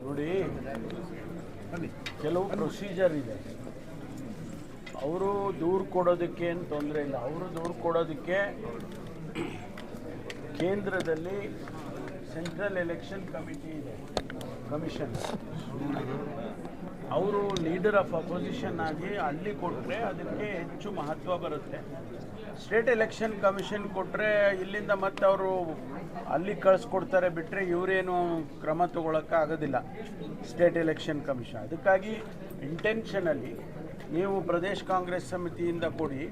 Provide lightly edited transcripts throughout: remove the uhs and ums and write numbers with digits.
ನೋಡಿ, ಕೆಲವು ಪ್ರೊಸೀಜರ್ ಇದೆ. ಅವರು ದೂರು ಕೊಡೋದಕ್ಕೆ ಏನು ತೊಂದರೆ ಇಲ್ಲ. ಅವರು ದೂರು ಕೊಡೋದಕ್ಕೆ ಕೇಂದ್ರದಲ್ಲಿ ಸೆಂಟ್ರಲ್ ಎಲೆಕ್ಷನ್ ಕಮಿಟಿ ಇದೆ, ಕಮಿಷನ್. ಅವರು ಲೀಡರ್ ಆಫ್ ಅಪೋಸಿಷನ್ ಆಗಿ ಅಲ್ಲಿ ಕೊಟ್ಟರೆ ಅದಕ್ಕೆ ಹೆಚ್ಚು ಮಹತ್ವ ಬರುತ್ತೆ. ಸ್ಟೇಟ್ ಎಲೆಕ್ಷನ್ ಕಮಿಷನ್ ಕೊಟ್ಟರೆ ಇಲ್ಲಿಂದ ಮತ್ತೆ ಅವರು ಅಲ್ಲಿ ಕಳಿಸ್ಕೊಡ್ತಾರೆ ಬಿಟ್ಟರೆ ಇವರೇನು ಕ್ರಮ ತಗೊಳ್ಳೋಕ್ಕೆ ಆಗೋದಿಲ್ಲ ಸ್ಟೇಟ್ ಎಲೆಕ್ಷನ್ ಕಮಿಷನ್. ಅದಕ್ಕಾಗಿ ಇಂಟೆನ್ಷನಲ್ಲಿ ನೀವು ಪ್ರದೇಶ್ ಕಾಂಗ್ರೆಸ್ ಸಮಿತಿಯಿಂದ ಕೊಡಿ,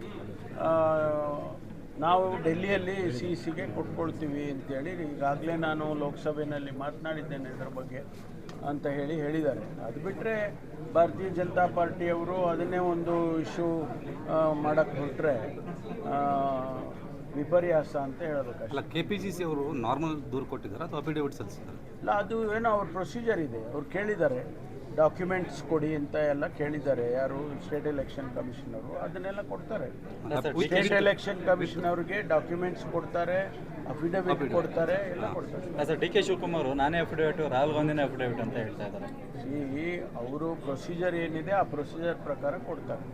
ನಾವು ಡೆಲ್ಲಿಯಲ್ಲಿ ಸಿಗೆ ಕೊಟ್ಕೊಳ್ತೀವಿ ಅಂತೇಳಿ ಈಗಾಗಲೇ ನಾನು ಲೋಕಸಭೆಯಲ್ಲಿ ಮಾತನಾಡಿದ್ದೇನೆ ಇದರ ಬಗ್ಗೆ ಅಂತ ಹೇಳಿದ್ದಾರೆ. ಅದು ಬಿಟ್ಟರೆ ಭಾರತೀಯ ಜನತಾ ಪಾರ್ಟಿಯವರು ಅದನ್ನೇ ಒಂದು ಇಶ್ಯೂ ಮಾಡೋಕ್ಕೆ ಹೊರಟ್ರೆ ವಿಪರ್ಯಾಸ ಅಂತ ಹೇಳಬೇಕು. ಅಲ್ಲ, KPCC ಅವರು ನಾರ್ಮಲ್ ದೂರು ಕೊಟ್ಟಿದ್ದಾರೆ ಅಥವಾ ಅಫಿಡೇವಿಟ್ ಸಲ್ಲಿಸಿದ್ದಾರೆ? ಇಲ್ಲ, ಅದು ಏನೋ ಅವ್ರ ಪ್ರೊಸೀಜರ್ ಇದೆ. ಅವ್ರು ಕೇಳಿದ್ದಾರೆ, ಡಾಕ್ಯುಮೆಂಟ್ಸ್ ಕೊಡಿ ಅಂತ ಎಲ್ಲ ಕೇಳಿದ್ದಾರೆ. ಯಾರು? ಸ್ಟೇಟ್ ಎಲೆಕ್ಷನ್ ಕಮಿಷನರು ಅದನ್ನೆಲ್ಲ ಕೊಡ್ತಾರೆ. ಸ್ಟೇಟ್ ಎಲೆಕ್ಷನ್ ಕಮಿಷನ್ ಅವ್ರಿಗೆ ಡಾಕ್ಯುಮೆಂಟ್ಸ್ ಕೊಡ್ತಾರೆ, ಅಫಿಡವಿಟ್ ಕೊಡ್ತಾರೆ, ಎಲ್ಲ ಕೊಡ್ತಾರೆ. ಸರ್, DK ಶಿವಕುಮಾರ್ ನಾನೇ ಅಫಿಡವಿಟ್, ರಾಹುಲ್ ಗಾಂಧಿನೇ ಅಫಿಡವಿಟ್ ಅಂತ ಹೇಳ್ತಾ ಇದ್ದಾರೆ. ಈ ಅವರು ಪ್ರೊಸೀಜರ್ ಏನಿದೆ ಆ ಪ್ರೊಸೀಜರ್ ಪ್ರಕಾರ ಕೊಡ್ತಾರೆ.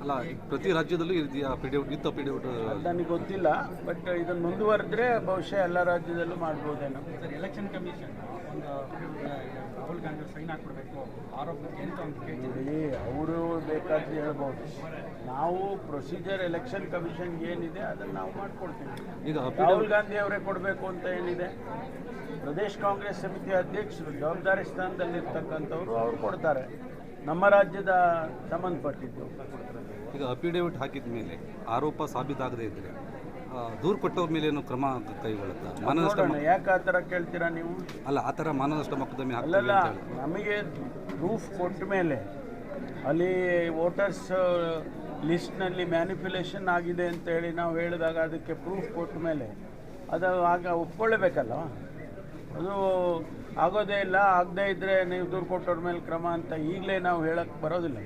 ಅಲ್ಲ, ಪ್ರತಿ ರಾಜ್ಯದಲ್ಲೂ ಈ ರೀತಿಯ ಅಫಿಡೇವಿಟ್ ವಿತ್ ಅಫಿಡೇವಿಟ್ ನನಗೆ ಗೊತ್ತಿಲ್ಲ, ಬಟ್ ಇದನ್ನು ಮುಂದುವರೆದ್ರೆ ಬಹುಶಃ ಎಲ್ಲ ರಾಜ್ಯದಲ್ಲೂ ಮಾಡ್ಬೋದೇನೋ. ಎಲೆಕ್ಷನ್ ಕಮಿಷನ್ ಒಂದು ರಾಹುಲ್ ಗಾಂಧಿ ಸೈನ್ ಹಾಕ್ಬಿಡ್ಬೇಕು ಆರೋಪಕ್ಕೆ ಅಂತ ಒಂದು ನೋಡಿ, ಅವರು ಬೇಕಾದ್ರೆ ಹೇಳ್ಬೋದು. ನಾವು ಪ್ರೊಸೀಜರ್ ಎಲೆಕ್ಷನ್ ಕಮಿಷನ್ ಏನಿದೆ ಅದನ್ನು ನಾವು ಮಾಡ್ಕೊಡ್ತೀವಿ. ಈಗ ರಾಹುಲ್ ಗಾಂಧಿ ಅವರೇ ಕೊಡಬೇಕು ಅಂತ ಏನಿದೆ? ಪ್ರದೇಶ್ ಕಾಂಗ್ರೆಸ್ ಸಮಿತಿ ಅಧ್ಯಕ್ಷರು ಜವಾಬ್ದಾರಿ ಸ್ಥಾನದಲ್ಲಿರ್ತಕ್ಕಂಥವ್ರು ಅವ್ರು ಕೊಡ್ತಾರೆ, ನಮ್ಮ ರಾಜ್ಯದ ಸಂಬಂಧಪಟ್ಟಿದ್ದು. ಈಗ ಅಫಿಡೇವಿಟ್ ಹಾಕಿದ ಮೇಲೆ ಆರೋಪ ಸಾಬೀತಾಗದೇ ಇದ್ದರೆ ದೂರು ಕೊಟ್ಟವ್ರ ಮೇಲೆ ಏನು ಕ್ರಮ ಕೈಗೊಳ್ಳುತ್ತಾ? ಮಾನನಷ್ಟ ಯಾಕೆ ಆ ಥರ ಕೇಳ್ತೀರಾ ನೀವು? ಅಲ್ಲ, ಆ ಥರ ಮಾನನಷ್ಟ ಮೊಕದ್ದಮೆ ಅಲ್ಲಲ್ಲ, ನಮಗೆ ಪ್ರೂಫ್ ಕೊಟ್ಟ ಮೇಲೆ ಅಲ್ಲಿ ವೋಟರ್ಸ್ ಲಿಸ್ಟ್ನಲ್ಲಿ ಮ್ಯಾನಿಪ್ಯುಲೇಷನ್ ಆಗಿದೆ ಅಂತ ಹೇಳಿ ನಾವು ಹೇಳಿದಾಗ ಅದಕ್ಕೆ ಪ್ರೂಫ್ ಕೊಟ್ಟ ಮೇಲೆ ಅದು ಆಗ ಒಪ್ಕೊಳ್ಳೇಬೇಕಲ್ಲ. ಅದು ಆಗೋದೇ ಇಲ್ಲ, ಆಗದೇ ಇದ್ದರೆ ನೀವು ದೂರು ಕೊಟ್ಟವ್ರ ಮೇಲೆ ಕ್ರಮ ಅಂತ ಈಗಲೇ ನಾವು ಹೇಳಕ್ಕೆ ಬರೋದಿಲ್ಲ.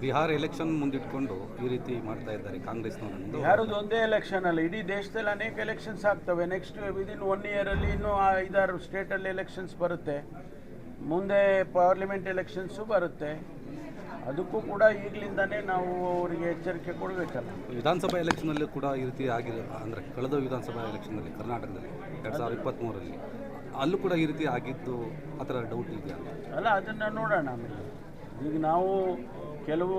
ಬಿಹಾರ ಎಲೆಕ್ಷನ್ ಮುಂದಿಟ್ಕೊಂಡು ಈ ರೀತಿ ಮಾಡ್ತಾ ಇದ್ದಾರೆ ಕಾಂಗ್ರೆಸ್ನವರು. ಬಿಹಾರದ್ದು ಒಂದೇ ಎಲೆಕ್ಷನ್ ಅಲ್ಲ, ಇಡೀ ದೇಶದಲ್ಲಿ ಅನೇಕ ಎಲೆಕ್ಷನ್ಸ್ ಆಗ್ತವೆ. ನೆಕ್ಸ್ಟ್ ವಿದಿನ್ 1 ಇಯರಲ್ಲಿ ಇನ್ನೂ 5-6 ಸ್ಟೇಟಲ್ಲಿ ಎಲೆಕ್ಷನ್ಸ್ ಬರುತ್ತೆ, ಮುಂದೆ ಪಾರ್ಲಿಮೆಂಟ್ ಎಲೆಕ್ಷನ್ಸು ಬರುತ್ತೆ. ಅದಕ್ಕೂ ಕೂಡ ಈಗಲಿಂದನೇ ನಾವು ಅವರಿಗೆ ಎಚ್ಚರಿಕೆ ಕೊಡಬೇಕಲ್ಲ. ವಿಧಾನಸಭಾ ಎಲೆಕ್ಷನಲ್ಲಿ ಕೂಡ ಈ ರೀತಿ ಆಗಿದೆ. ಅಂದರೆ ಕಳೆದ ವಿಧಾನಸಭಾ ಎಲೆಕ್ಷನ್ನಲ್ಲಿ ಕರ್ನಾಟಕದಲ್ಲಿ 2023ರಲ್ಲಿ ಅಲ್ಲೂ ಕೂಡ ಈ ರೀತಿ ಆಗಿದ್ದು ಆ ಥರ ಡೌಟ್ ಇದೆಯಾ? ಅಲ್ಲ, ಅದನ್ನು ನೋಡೋಣ ಆಮೇಲೆ. ಈಗ ನಾವು ಕೆಲವು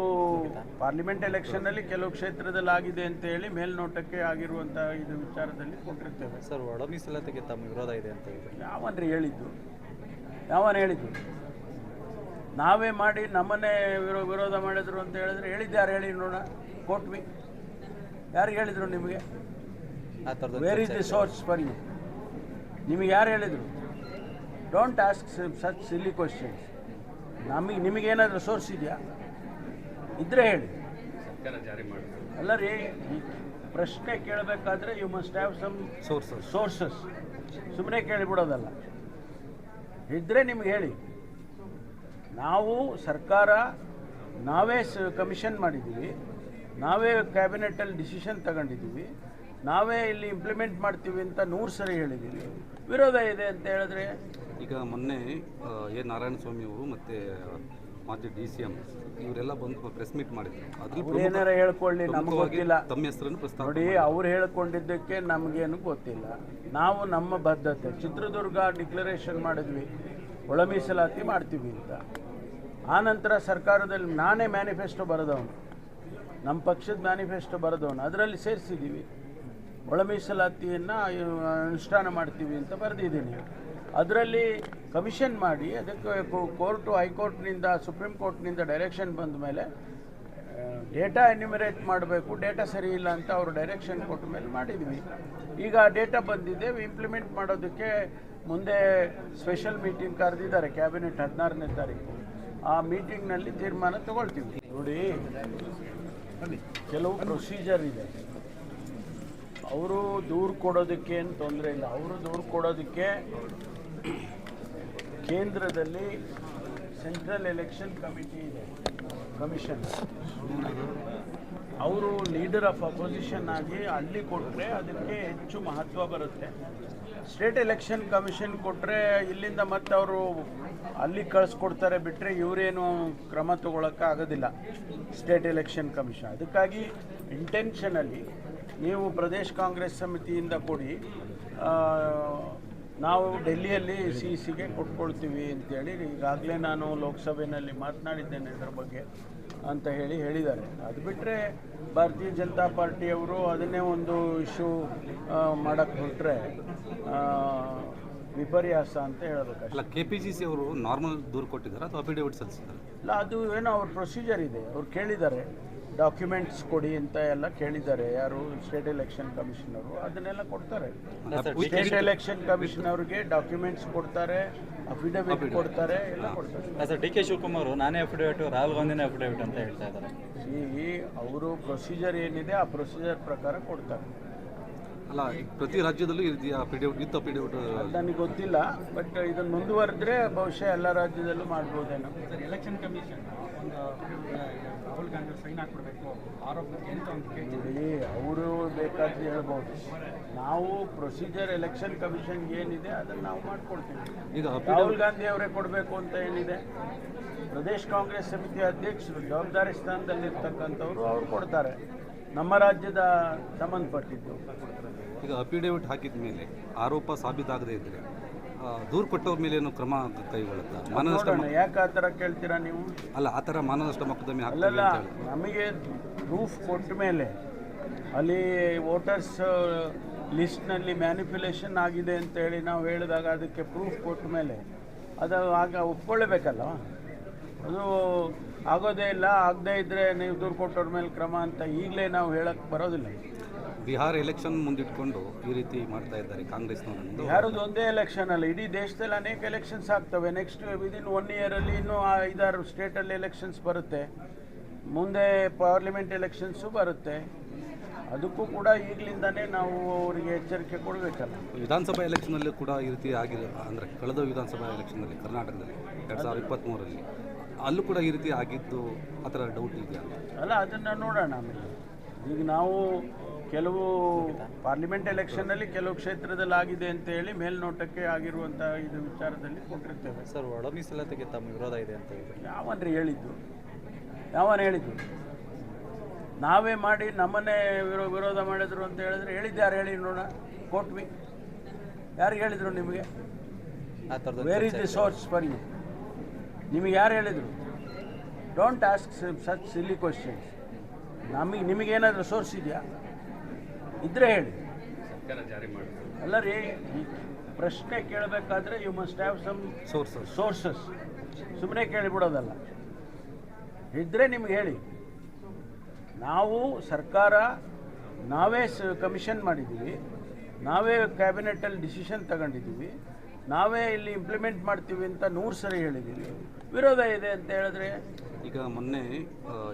ಪಾರ್ಲಿಮೆಂಟ್ ಎಲೆಕ್ಷನ್ನಲ್ಲಿ ಕೆಲವು ಕ್ಷೇತ್ರದಲ್ಲಿ ಆಗಿದೆ ಅಂತ ಹೇಳಿ ಮೇಲ್ನೋಟಕ್ಕೆ ಆಗಿರುವಂಥ ಇದು ವಿಚಾರದಲ್ಲಿ ಕೊಟ್ಟಿರ್ತೇವೆ. ಸರ್, ಒಳ ಮೀಸಲಾತಿಗೆ ತಮ್ಮ ವಿರೋಧ ಇದೆ ಅಂತ ಹೇಳಿದ್ರು. ಯಾವನ್ರಿ ಹೇಳಿದ್ದು? ಯಾವನು ಹೇಳಿದ್ದು? ನಾವೇ ಮಾಡಿ ನಮ್ಮನ್ನೇ ವಿರೋಧ ಮಾಡಿದ್ರು ಅಂತ ಹೇಳಿದ್ರೆ ಹೇಳಿದ್ದು ಹೇಳಿ ನೋಡೋಣ. ಕೊಟ್ವಿ. ಯಾರಿಗೆ ಹೇಳಿದರು ನಿಮಗೆ? ಆ ಥರದ್ದು where is the source for you? ನಿಮಗೆ ಯಾರು ಹೇಳಿದರು? Don't ask such silly questions. ನಿಮಗೇನಾದರೂ ಸೋರ್ಸ್ ಇದೆಯಾ? ಇದ್ರೆ ಹೇಳಿ. ಅಲ್ಲ ರೀ, ಪ್ರಶ್ನೆ ಕೇಳಬೇಕಾದ್ರೆ you must have some sources. ಸುಮ್ಮನೆ ಕೇಳಿಬಿಡೋದಲ್ಲ. ಇದ್ದರೆ ನಿಮ್ಗೆ ಹೇಳಿ. ನಾವು ಸರ್ಕಾರ ನಾವೇ ಕಮಿಷನ್ ಮಾಡಿದ್ದೀವಿ, ನಾವೇ ಕ್ಯಾಬಿನೆಟಲ್ಲಿ ಡಿಸಿಷನ್ ತಗೊಂಡಿದ್ದೀವಿ, ನಾವೇ ಇಲ್ಲಿ ಇಂಪ್ಲಿಮೆಂಟ್ ಮಾಡ್ತೀವಿ ಅಂತ 100 ಸರಿ ಹೇಳಿದ್ದೀವಿ. ವಿರೋಧ ಇದೆ ಅಂತ ಹೇಳಿದ್ರೆ ಈಗ ಮೊನ್ನೆ ನಾರಾಯಣಸ್ವಾಮಿ ಅವರು ಮತ್ತು ಮಾಜಿ DCM ಇವರೆಲ್ಲ ಬಂದು ಪ್ರೆಸ್ ಮೀಟ್ ಮಾಡಿದ್ರು. ಅವ್ರು ಏನಾರ ಹೇಳ್ಕೊಳ್ಳಿ, ನಮ್ಗೆ ಗೊತ್ತಿಲ್ಲ. ತಮ್ಮ ಹೆಸರನ್ನು ಪ್ರಸ್ತಾವ ನೋಡಿ, ಅವ್ರು ಹೇಳ್ಕೊಂಡಿದ್ದಕ್ಕೆ ನಮಗೇನು ಗೊತ್ತಿಲ್ಲ. ನಾವು ನಮ್ಮ ಬದ್ಧತೆ, ಚಿತ್ರದುರ್ಗ ಡಿಕ್ಲರೇಷನ್ ಮಾಡಿದ್ವಿ ಒಳ ಮೀಸಲಾತಿ ಮಾಡ್ತೀವಿ ಅಂತ. ಆನಂತರ ಸರ್ಕಾರದಲ್ಲಿ ನಾನೇ ಮ್ಯಾನಿಫೆಸ್ಟೋ ಬರೆದವನು, ನಮ್ಮ ಪಕ್ಷದ ಮ್ಯಾನಿಫೆಸ್ಟೋ ಬರೆದವನು, ಅದರಲ್ಲಿ ಸೇರಿಸಿದ್ದೀವಿ ಒಳ ಮೀಸಲಾತಿಯನ್ನು ಅನುಷ್ಠಾನ ಮಾಡ್ತೀವಿ ಅಂತ ಬರೆದಿದ್ದೀನಿ. ಅದರಲ್ಲಿ ಕಮಿಷನ್ ಮಾಡಿ ಅದಕ್ಕೆ ಕೋರ್ಟು, ಹೈಕೋರ್ಟ್ನಿಂದ, ಸುಪ್ರೀಂ ಕೋರ್ಟ್ನಿಂದ ಡೈರೆಕ್ಷನ್ ಬಂದ ಮೇಲೆ ಡೇಟಾ ಎನ್ಯುಮರೇಟ್ ಮಾಡಬೇಕು, ಡೇಟಾ ಸರಿ ಇಲ್ಲ ಅಂತ ಅವರು ಡೈರೆಕ್ಷನ್ ಕೊಟ್ಟ ಮೇಲೆ ಮಾಡಿದ್ವಿ. ಈಗ ಡೇಟಾ ಬಂದಿದೆ, ಇಂಪ್ಲಿಮೆಂಟ್ ಮಾಡೋದಕ್ಕೆ ಮುಂದೆ ಸ್ಪೆಷಲ್ ಮೀಟಿಂಗ್ ಕರೆದಿದ್ದಾರೆ ಕ್ಯಾಬಿನೆಟ್ 16ನೇ ತಾರೀಕು. ಆ ಮೀಟಿಂಗ್ನಲ್ಲಿ ತೀರ್ಮಾನ ತಗೊಳ್ತೀವಿ. ನೋಡಿ, ಕೆಲವು ಪ್ರೊಸೀಜರ್ ಇದೆ. ಅವರು ದೂರು ಕೊಡೋದಕ್ಕೆ ಏನು ತೊಂದರೆ ಇಲ್ಲ. ಅವರು ದೂರು ಕೊಡೋದಕ್ಕೆ ಕೇಂದ್ರದಲ್ಲಿ ಸೆಂಟ್ರಲ್ ಎಲೆಕ್ಷನ್ ಕಮಿಟಿ ಇದೆ, ಕಮಿಷನ್. ಅವರು ಲೀಡರ್ ಆಫ್ ಅಪೋಸಿಷನ್ ಆಗಿ ಅಲ್ಲಿ ಕೊಟ್ಟರೆ ಅದಕ್ಕೆ ಹೆಚ್ಚು ಮಹತ್ವ ಬರುತ್ತೆ. ಸ್ಟೇಟ್ ಎಲೆಕ್ಷನ್ ಕಮಿಷನ್ ಕೊಟ್ಟರೆ ಇಲ್ಲಿಂದ ಮತ್ತೆ ಅವರು ಅಲ್ಲಿ ಕಳಿಸ್ಕೊಡ್ತಾರೆ ಬಿಟ್ಟರೆ ಇವರೇನು ಕ್ರಮ ತಗೊಳ್ಳೋಕ್ಕೆ ಆಗೋದಿಲ್ಲ ಸ್ಟೇಟ್ ಎಲೆಕ್ಷನ್ ಕಮಿಷನ್. ಅದಕ್ಕಾಗಿ ಇಂಟೆನ್ಷನಲ್ಲಿ ನೀವು ಪ್ರದೇಶ್ ಕಾಂಗ್ರೆಸ್ ಸಮಿತಿಯಿಂದ ಕೊಡಿ, ನಾವು ಡೆಲ್ಲಿಯಲ್ಲಿ ಸಿಗೆ ಕೊಟ್ಕೊಳ್ತೀವಿ ಅಂತೇಳಿ ಈಗಾಗಲೇ ನಾನು ಲೋಕಸಭೆಯಲ್ಲಿ ಮಾತನಾಡಿದ್ದೇನೆ ಇದರ ಬಗ್ಗೆ ಅಂತ ಹೇಳಿದ್ದಾರೆ. ಅದು ಬಿಟ್ಟರೆ ಭಾರತೀಯ ಜನತಾ ಪಾರ್ಟಿಯವರು ಅದನ್ನೇ ಒಂದು ಇಶ್ಯೂ ಮಾಡೋಕ್ಕೆ ಹೊರಟ್ರೆ ವಿಪರ್ಯಾಸ ಅಂತ ಹೇಳಬೇಕಷ್ಟೆ. ಅಲ್ಲ, KPCC ಅವರು ನಾರ್ಮಲ್ ದೂರು ಕೊಟ್ಟಿದ್ದಾರೆ ಅಥವಾ ಅಫಿಡೇವಿಟ್ ಸಲ್ಲಿಸಿದ್ದಾರೆ? ಇಲ್ಲ, ಅದು ಏನೋ ಅವ್ರ ಪ್ರೊಸೀಜರ್ ಇದೆ. ಅವ್ರು ಕೇಳಿದ್ದಾರೆ ಡಾಕ್ಯುಮೆಂಟ್ಸ್ ಕೊಡಿ ಅಂತ ಎಲ್ಲ ಕೇಳಿದ್ದಾರೆ. ಯಾರು ಸ್ಟೇಟ್ ಎಲೆಕ್ಷನ್ ಕಮಿಷನರು ಅದನ್ನೆಲ್ಲ ಕೊಡ್ತಾರೆ. ಸ್ಟೇಟ್ ಎಲೆಕ್ಷನ್ ಕಮಿಷನ್ ಅವ್ರಿಗೆ ಡಾಕ್ಯುಮೆಂಟ್ಸ್ ಕೊಡ್ತಾರೆ, ಅಫಿಡವಿಟ್ ಕೊಡ್ತಾರೆ, ಎಲ್ಲ ಕೊಡ್ತಾರೆ. ಸರ್ DK ಶಿವಕುಮಾರ್ ನಾನೇ ಅಫಿಡೇವಿಟ್, ರಾಹುಲ್ ಗಾಂಧಿನೇ ಅಫಿಡೇವಿಟ್ ಅಂತ ಹೇಳ್ತಾ ಇದ್ದಾರೆ. ಅವರು ಪ್ರೊಸೀಜರ್ ಏನಿದೆ ಆ ಪ್ರೊಸೀಜರ್ ಪ್ರಕಾರ ಕೊಡ್ತಾರೆ. ಅಲ್ಲ, ಪ್ರತಿ ರಾಜ್ಯದಲ್ಲೂ ಈ ರೀತಿಯ ಅಫಿಡೇವಿಟ್ ವಿತ್ ಅಫಿಡೇವಿಟ್ ನನಗೆ ಗೊತ್ತಿಲ್ಲ, ಬಟ್ ಇದನ್ನು ಮುಂದುವರೆದ್ರೆ ಬಹುಶಃ ಎಲ್ಲ ರಾಜ್ಯದಲ್ಲೂ ಮಾಡ್ಬೋದೇನೋ. ಸರ್, ಎಲೆಕ್ಷನ್ ಕಮಿಷನ್ ಒಂದು ರಾಹುಲ್ ಗಾಂಧಿ ಸೈನ್ ಹಾಕ್ಬಿಡ್ಬೇಕು ಆರೋಪಕ್ಕೆ ಅಂತ ಒಂದು ನೋಡಿ, ಅವರು ಬೇಕಾದ್ರೆ ಹೇಳ್ಬೋದು. ನಾವು ಪ್ರೊಸೀಜರ್ ಎಲೆಕ್ಷನ್ ಕಮಿಷನ್ಗೆ ಏನಿದೆ ಅದನ್ನು ನಾವು ಮಾಡ್ಕೊಡ್ತೀವಿ. ಈಗ ರಾಹುಲ್ ಗಾಂಧಿ ಅವರೇ ಕೊಡಬೇಕು ಅಂತ ಏನಿದೆ, ಪ್ರದೇಶ್ ಕಾಂಗ್ರೆಸ್ ಸಮಿತಿ ಅಧ್ಯಕ್ಷರು ಜವಾಬ್ದಾರಿ ಸ್ಥಾನದಲ್ಲಿರ್ತಕ್ಕಂಥವ್ರು ಅವ್ರು ಕೊಡ್ತಾರೆ, ನಮ್ಮ ರಾಜ್ಯದ ಸಂಬಂಧಪಟ್ಟಿದ್ದು. ಈಗ ಅಫಿಡೇವಿಟ್ ಹಾಕಿದ ಮೇಲೆ ಆರೋಪ ಸಾಬೀತಾಗದೇ ಇದ್ದರೆ ದೂರು ಕೊಟ್ಟವ್ರ ಮೇಲೆ ಏನು ಕ್ರಮ ಕೈಗೊಳ್ಳುತ್ತಾ? ಮಾನನಷ್ಟ ನೋಡೋಣ, ಯಾಕೆ ಆ ಥರ ಕೇಳ್ತೀರಾ ನೀವು? ಅಲ್ಲ, ಆ ಥರ ಮಾನನಷ್ಟ ಮೊಕದ್ದಮೆ ಅಲ್ಲಲ್ಲ, ಹಾಕ್ತಾರೆ ಅಂತ ಹೇಳಿ. ನಮಗೆ ಪ್ರೂಫ್ ಕೊಟ್ಟ ಮೇಲೆ ಅಲ್ಲಿ ವೋಟರ್ಸ್ ಲಿಸ್ಟ್ನಲ್ಲಿ ಮ್ಯಾನಿಪ್ಯುಲೇಷನ್ ಆಗಿದೆ ಅಂತೇಳಿ ನಾವು ಹೇಳಿದಾಗ ಅದಕ್ಕೆ ಪ್ರೂಫ್ ಕೊಟ್ಟ ಮೇಲೆ ಅದು ಆಗ ಒಪ್ಕೊಳ್ಳೇಬೇಕಲ್ಲ. ಅದು ಆಗೋದೇ ಇಲ್ಲ, ಆಗದೇ ಇದ್ದರೆ ನೀವು ದೂರು ಕೊಟ್ಟವ್ರ ಮೇಲೆ ಕ್ರಮ ಅಂತ ಈಗಲೇ ನಾವು ಹೇಳಕ್ಕೆ ಬರೋದಿಲ್ಲ. ಬಿಹಾರ ಎಲೆಕ್ಷನ್ ಮುಂದಿಟ್ಕೊಂಡು ಈ ರೀತಿ ಮಾಡ್ತಾ ಇದ್ದಾರೆ ಕಾಂಗ್ರೆಸ್ನವರು. ಬಿಹಾರದ ಒಂದೇ ಎಲೆಕ್ಷನ್ ಅಲ್ಲ, ಇಡೀ ದೇಶದಲ್ಲಿ ಅನೇಕ ಎಲೆಕ್ಷನ್ಸ್ ಆಗ್ತವೆ. ನೆಕ್ಸ್ಟ್ ವಿದಿನ್ 1 ಇಯರಲ್ಲಿ ಇನ್ನೂ 5-6 ಸ್ಟೇಟಲ್ಲಿ ಎಲೆಕ್ಷನ್ಸ್ ಬರುತ್ತೆ. ಮುಂದೆ ಪಾರ್ಲಿಮೆಂಟ್ ಎಲೆಕ್ಷನ್ಸು ಬರುತ್ತೆ. ಅದಕ್ಕೂ ಕೂಡ ಈಗಲಿಂದನೇ ನಾವು ಅವರಿಗೆ ಎಚ್ಚರಿಕೆ ಕೊಡಬೇಕಲ್ಲ. ವಿಧಾನಸಭಾ ಎಲೆಕ್ಷನಲ್ಲಿ ಕೂಡ ಈ ರೀತಿ ಆಗಿದೆ. ಅಂದರೆ ಕಳೆದ ವಿಧಾನಸಭಾ ಎಲೆಕ್ಷನ್ನಲ್ಲಿ ಕರ್ನಾಟಕದಲ್ಲಿ 2023ರಲ್ಲಿ ಅಲ್ಲೂ ಕೂಡ ಈ ರೀತಿ ಆಗಿದ್ದು ಆ ಥರ ಡೌಟ್ ಇದೆಯಾ? ಅಲ್ಲ, ಅದನ್ನು ನೋಡೋಣ ಆಮೇಲೆ. ಈಗ ನಾವು ಕೆಲವು ಪಾರ್ಲಿಮೆಂಟ್ ಎಲೆಕ್ಷನ್ನಲ್ಲಿ ಕೆಲವು ಕ್ಷೇತ್ರದಲ್ಲಿ ಆಗಿದೆ ಅಂತ ಹೇಳಿ ಮೇಲ್ನೋಟಕ್ಕೆ ಆಗಿರುವಂಥ ಇದು ವಿಚಾರದಲ್ಲಿ ಕೊಟ್ಟಿರ್ತೇವೆ. ಸರ್, ಒಳ ಮೀಸಲಾತಿಗೆ ತಮ್ಮ ವಿರೋಧ ಇದೆ ಅಂತ ಹೇಳಿ ಯಾವನ್ರಿ ಹೇಳಿದ್ದು? ಯಾವನು ಹೇಳಿದ್ದು? ನಾವೇ ಮಾಡಿ ನಮ್ಮನ್ನೇ ವಿರೋಧ ಮಾಡಿದ್ರು ಅಂತ ಹೇಳಿದ್ರೆ ಹೇಳಿದ್ದು ಯಾರು ಹೇಳಿ ನೋಡೋಣ? ಕೊಟ್ವಿ. ಯಾರಿಗೆ ಹೇಳಿದರು ನಿಮಗೆ? ಆ ಥರದ್ದು where is the source for you? ನಿಮಗೆ ಯಾರು ಹೇಳಿದರು? Don't ask such silly questions. ನಿಮಗೇನಾದರೂ ಸೋರ್ಸ್ ಇದೆಯಾ? ಇದ್ರೆ ಹೇಳಿ. ಅಲ್ಲ ರೀ, ಈ ಪ್ರಶ್ನೆ ಕೇಳಬೇಕಾದ್ರೆ you must have some sources. ಸುಮ್ಮನೆ ಕೇಳಿಬಿಡೋದಲ್ಲ, ಇದ್ದರೆ ನಿಮ್ಗೆ ಹೇಳಿ. ನಾವು ಸರ್ಕಾರ ನಾವೇ ಕಮಿಷನ್ ಮಾಡಿದ್ದೀವಿ, ನಾವೇ ಕ್ಯಾಬಿನೆಟಲ್ಲಿ ಡಿಸಿಷನ್ ತಗೊಂಡಿದ್ದೀವಿ, ನಾವೇ ಇಲ್ಲಿ ಇಂಪ್ಲಿಮೆಂಟ್ ಮಾಡ್ತೀವಿ ಅಂತ 100 ಸರಿ ಹೇಳಿದ್ದೀವಿ. ವಿರೋಧ ಇದೆ ಅಂತ ಹೇಳಿದ್ರೆ ಈಗ ಮೊನ್ನೆ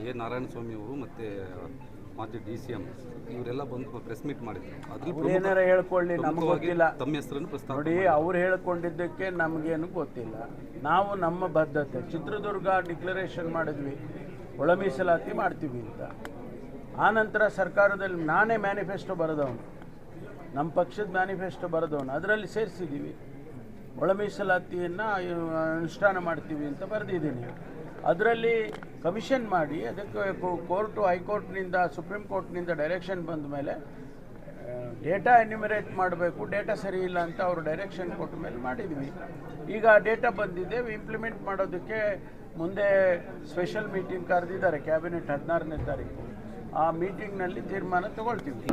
ಎ ನಾರಾಯಣಸ್ವಾಮಿ ಅವರು ಮತ್ತು ಮಾಜಿ DCM ಇವರೆಲ್ಲ ಬಂದು ಪ್ರೆಸ್ ಮೀಟ್ ಮಾಡಿದ್ರು. ಅವ್ರು ಏನಾರ ಹೇಳ್ಕೊಳ್ಳಿ, ನಮ್ಗೆ ಗೊತ್ತಿಲ್ಲ. ತಮ್ಮ ಹೆಸರನ್ನು ಪ್ರಸ್ತಾವ ನೋಡಿ, ಅವ್ರು ಹೇಳ್ಕೊಂಡಿದ್ದಕ್ಕೆ ನಮಗೇನು ಗೊತ್ತಿಲ್ಲ. ನಾವು ನಮ್ಮ ಬದ್ಧತೆ, ಚಿತ್ರದುರ್ಗ ಡಿಕ್ಲರೇಷನ್ ಮಾಡಿದ್ವಿ ಒಳ ಮೀಸಲಾತಿ ಮಾಡ್ತೀವಿ ಅಂತ. ಆನಂತರ ಸರ್ಕಾರದಲ್ಲಿ ನಾನೇ ಮ್ಯಾನಿಫೆಸ್ಟೋ ಬರೆದವನು, ನಮ್ಮ ಪಕ್ಷದ ಮ್ಯಾನಿಫೆಸ್ಟೋ ಬರೆದವನು, ಅದರಲ್ಲಿ ಸೇರಿಸಿದ್ದೀವಿ ಒಳ ಮೀಸಲಾತಿಯನ್ನು ಅನುಷ್ಠಾನ ಮಾಡ್ತೀವಿ ಅಂತ ಬರೆದಿದ್ದೀನಿ. ಅದರಲ್ಲಿ ಕಮಿಷನ್ ಮಾಡಿ ಅದಕ್ಕೆ ಕೋರ್ಟು, ಹೈಕೋರ್ಟ್ನಿಂದ, ಸುಪ್ರೀಂ ಕೋರ್ಟ್ನಿಂದ ಡೈರೆಕ್ಷನ್ ಬಂದ ಮೇಲೆ ಡೇಟಾ ಎನ್ಯುಮರೇಟ್ ಮಾಡಬೇಕು, ಡೇಟಾ ಸರಿ ಇಲ್ಲ ಅಂತ ಅವರು ಡೈರೆಕ್ಷನ್ ಕೊಟ್ಟ ಮೇಲೆ ಮಾಡಿದ್ವಿ. ಈಗ ಡೇಟಾ ಬಂದಿದೆ, ಇಂಪ್ಲಿಮೆಂಟ್ ಮಾಡೋದಕ್ಕೆ ಮುಂದೆ ಸ್ಪೆಷಲ್ ಮೀಟಿಂಗ್ ಕರೆದಿದ್ದಾರೆ ಕ್ಯಾಬಿನೆಟ್ 16ನೇ ತಾರೀಕು. ಆ ಮೀಟಿಂಗ್ನಲ್ಲಿ ತೀರ್ಮಾನ ತಗೊಳ್ತೀವಿ.